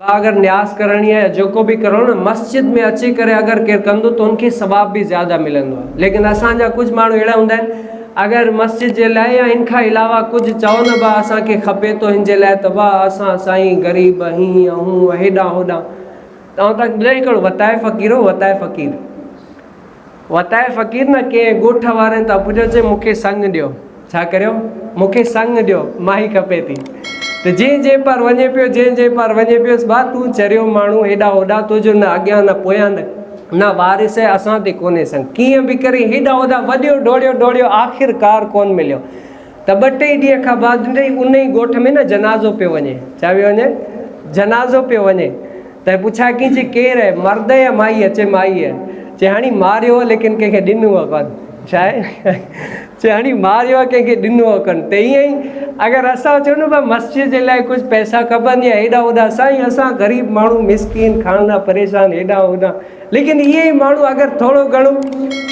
अगर न्यास करनी है जो को भी करो न मस्जिद में अची करे अगर केर कंदो तो उनके सवाब भी ज़्यादा मिलंदो है। लेकिन असांजा कुछ माण्हू अहिड़ा हूंदा आहिनि अगर मस्जिद जे लाइ या इन खां अलावा कुछ चओ न बा असांखे खपे तो हिन जे लाइ त बा असां साईं ग़रीब हीअं हूं हेॾां होॾां तव्हां तक ॿुधाए हिकिड़ो वताए फ़क़ीरो वताए फ़क़ीर न कंहिं ॻोठ वारनि तां पुछियोसीं मूंखे संग ॾियो छा करियो मूंखे संग ॾियो माई खपे थी तो जे पर वञे पियो जे पर वञे पियो बा तूं चरियो माण्हू हेॾा होॾा तुंहिंजो न अॻियां न पोयां न वारिस आहे असां ते कोन्हे संग कीअं बि करे हेॾा होॾा वॾियो दौड़ियो आख़िरकार कोन मिलियो त 2-3 ॾींहं खां बाद उन ई ॻोठ में न जनाज़ो पियो वञे छा पियो वञे जनाज़ो पियो वञे त पुछा कंहिंजी केरु आहे मर्द या माई अचे माई आहे चए हाणे मारियो लेकिन कंहिंखे ॾिनो आहे कोन छा आहे चए हाणे मारियो कंहिंखे ॾिनो आहे कोन त ईअं ई अगरि असां चऊं न भाई मस्जिद जे लाइ कुझु पैसा खपंदी आहे हेॾा होॾा साईं असां ग़रीब माण्हू मिसकिन खाना परेशान हेॾा होॾा लेकिन इहे ई माण्हू अगरि थोरो घणो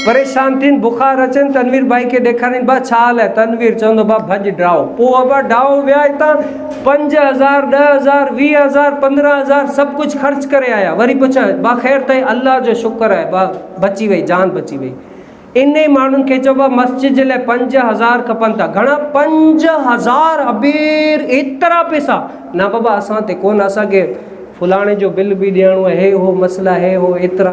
परेशान थियनि बुखार अचनि तनवीर भाई खे ॾेखारीनि बा छा हाल आहे तनवीर चवंदो बा भॼ ड्राओ पोइ बा डाओ विया हितां 5,000 10,000 20,000 15,000 सभु कुझु ख़र्च करे आया वरी पुछां बा ख़ैर ताईं अल्लाह जो शुक्र आहे बा बची वई जान बची वई इन ई माण्हुनि खे चइबो मस्जिद जे लाइ 5,000 खपनि था घणा 5,000 अबीर एतिरा पैसा न बाबा असां ते कोन असांखे फलाणे जो बिल बि ॾियणो आहे हे हो मसइला हे हो एतिरा